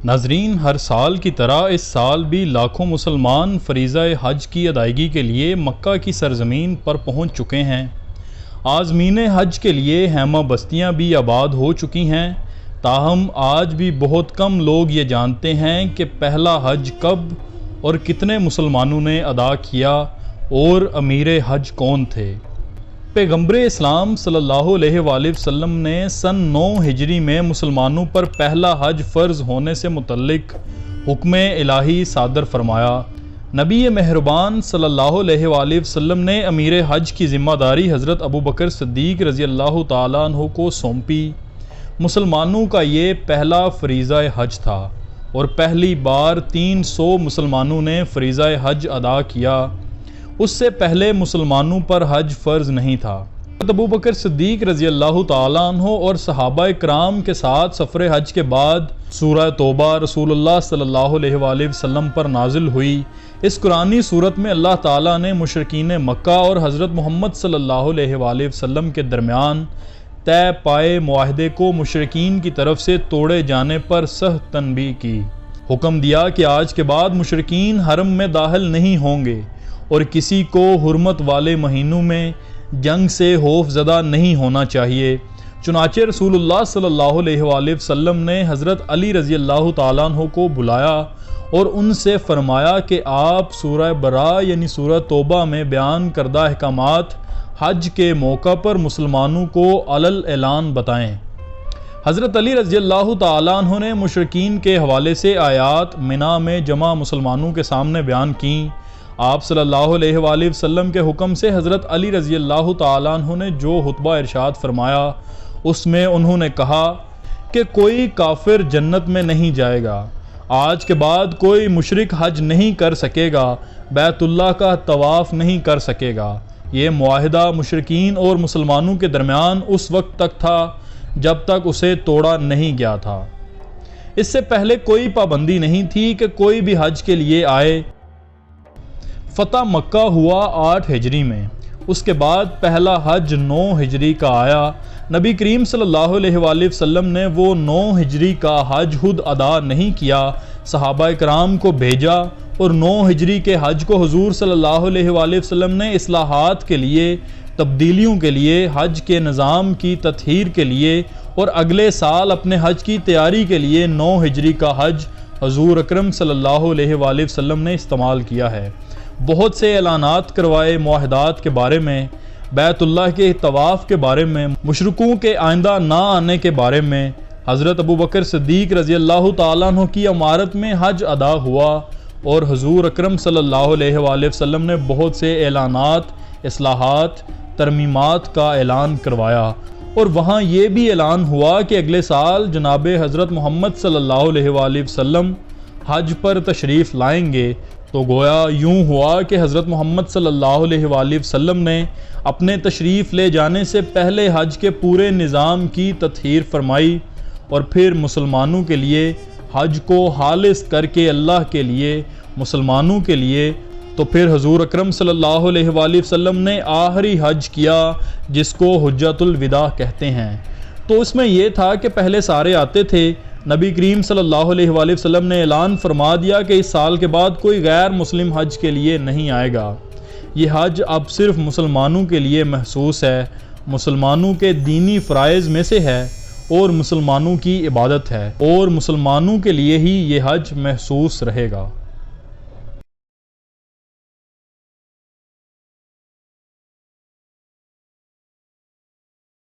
ناظرین، ہر سال کی طرح اس سال بھی لاکھوں مسلمان فریضہ حج کی ادائیگی کے لیے مکہ کی سرزمین پر پہنچ چکے ہیں۔ عازمین حج کے لیے خیمہ بستیاں بھی آباد ہو چکی ہیں، تاہم آج بھی بہت کم لوگ یہ جانتے ہیں کہ پہلا حج کب اور کتنے مسلمانوں نے ادا کیا اور امیر حج کون تھے۔ پیغمبر اسلام صلی اللہ علیہ وآلہ وسلم نے سن 9 ہجری میں مسلمانوں پر پہلا حج فرض ہونے سے متعلق حکم الہی صادر فرمایا۔ نبی مہربان صلی اللہ علیہ وآلہ وسلم نے امیر حج کی ذمہ داری حضرت ابوبکر صدیق رضی اللہ تعالیٰ عنہ کو سونپی۔ مسلمانوں کا یہ پہلا فریضہ حج تھا اور پہلی بار 300 مسلمانوں نے فریضہ حج ادا کیا۔ اس سے پہلے مسلمانوں پر حج فرض نہیں تھا۔ حضرت ابوبکر صدیق رضی اللہ تعالیٰ عنہ اور صحابہ کرام کے ساتھ سفر حج کے بعد سورہ توبہ رسول اللہ صلی اللہ علیہ وآلہ وسلم پر نازل ہوئی۔ اس قرآنی صورت میں اللہ تعالیٰ نے مشرکین مکہ اور حضرت محمد صلی اللہ علیہ وآلہ وسلم کے درمیان طے پائے معاہدے کو مشرکین کی طرف سے توڑے جانے پر سخت تنبیہ کی۔ حکم دیا کہ آج کے بعد مشرکین حرم میں داخل نہیں ہوں گے اور کسی کو حرمت والے مہینوں میں جنگ سے خوف زدہ نہیں ہونا چاہیے۔ چنانچہ رسول اللہ صلی اللہ علیہ وآلہ وسلم نے حضرت علی رضی اللہ تعالیٰ عنہ کو بلایا اور ان سے فرمایا کہ آپ سورہ براء یعنی سورہ توبہ میں بیان کردہ احکامات حج کے موقع پر مسلمانوں کو علل اعلان بتائیں۔ حضرت علی رضی اللہ تعالیٰ عنہ نے مشرکین کے حوالے سے آیات منی میں جمع مسلمانوں کے سامنے بیان کیں۔ آپ صلی اللہ علیہ وآلہ وسلم کے حکم سے حضرت علی رضی اللہ تعالیٰ عنہ نے جو خطبہ ارشاد فرمایا اس میں انہوں نے کہا کہ کوئی کافر جنت میں نہیں جائے گا، آج کے بعد کوئی مشرک حج نہیں کر سکے گا، بیت اللہ کا طواف نہیں کر سکے گا۔ یہ معاہدہ مشرکین اور مسلمانوں کے درمیان اس وقت تک تھا جب تک اسے توڑا نہیں گیا تھا۔ اس سے پہلے کوئی پابندی نہیں تھی کہ کوئی بھی حج کے لیے آئے۔ فتح مکہ ہوا 8 ہجری میں، اس کے بعد پہلا حج 9 ہجری کا آیا۔ نبی کریم صلی اللہ علیہ وآلہ وسلم نے وہ 9 ہجری کا حج خود ادا نہیں کیا، صحابہ کرام کو بھیجا اور 9 ہجری کے حج کو حضور صلی اللہ علیہ وآلہ وسلم نے اصلاحات کے لیے، تبدیلیوں کے لیے، حج کے نظام کی تطہیر کے لیے اور اگلے سال اپنے حج کی تیاری کے لیے 9 ہجری کا حج حضور اکرم صلی اللہ علیہ وآلہ وسلم نے استعمال کیا ہے۔ بہت سے اعلانات کروائے معاہدات کے بارے میں، بیت اللہ کے طواف کے بارے میں، مشرکوں کے آئندہ نہ آنے کے بارے میں۔ حضرت ابوبکر صدیق رضی اللہ تعالیٰ عنہ کی امارت میں حج ادا ہوا اور حضور اکرم صلی اللہ علیہ وآلہ وسلم نے بہت سے اعلانات، اصلاحات، ترمیمات کا اعلان کروایا، اور وہاں یہ بھی اعلان ہوا کہ اگلے سال جناب حضرت محمد صلی اللہ علیہ وآلہ وسلم حج پر تشریف لائیں گے۔ تو گویا یوں ہوا کہ حضرت محمد صلی اللہ علیہ وآلہ وسلم نے اپنے تشریف لے جانے سے پہلے حج کے پورے نظام کی تطہیر فرمائی اور پھر مسلمانوں کے لیے حج کو خالص کر کے اللہ کے لیے، مسلمانوں کے لیے، تو پھر حضور اکرم صلی اللہ علیہ وآلہ وسلم نے آخری حج کیا جس کو حجۃ الوداع کہتے ہیں۔ تو اس میں یہ تھا کہ پہلے سارے آتے تھے، نبی کریم صلی اللہ علیہ وآلہ وسلم نے اعلان فرما دیا کہ اس سال کے بعد کوئی غیر مسلم حج کے لیے نہیں آئے گا۔ یہ حج اب صرف مسلمانوں کے لیے محسوس ہے، مسلمانوں کے دینی فرائض میں سے ہے اور مسلمانوں کی عبادت ہے، اور مسلمانوں کے لیے ہی یہ حج محسوس رہے گا۔